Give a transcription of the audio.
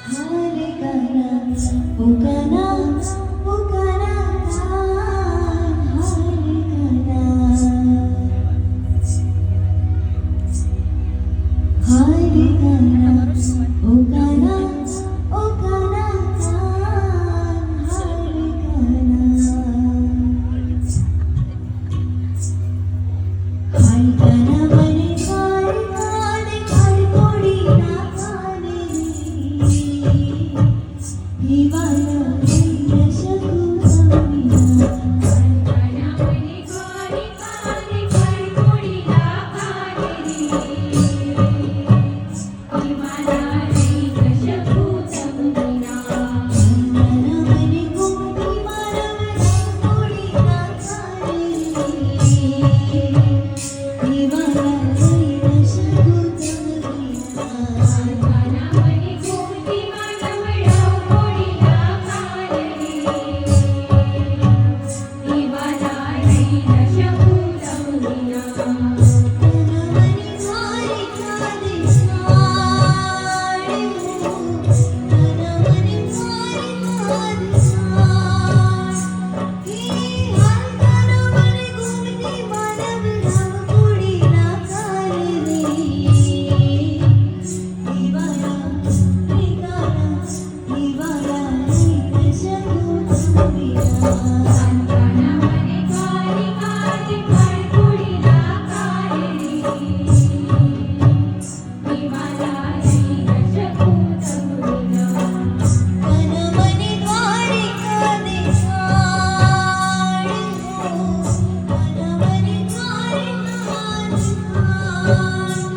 हारे गाना ओ गाना ओ गाना हारे गाना हारे गाना ओ गाना ओ गाना हारे गाना हारे गाना मने हारे गाने हारे कोडी ना गाने हिवाला शकू कविना गाना मने गाने गाने हारे कोडी ना गाने हिवाला शकू कविना गाना मने कोडी मारव कोडी ना गाने हिवाला शकू कविना गाना मने कोडी मानवडा कोडी ना गाने हिवाला शकू कविना मनमनी सारी कादे साडे मनमनी सारी कादे साड ही हर मनमनी घूमती मानव धाम कोडी ना काले रे हिवाला गाना हिवाला शकू कविना गाना मने गाने गाने हारे कोडी ना गाने हिवाला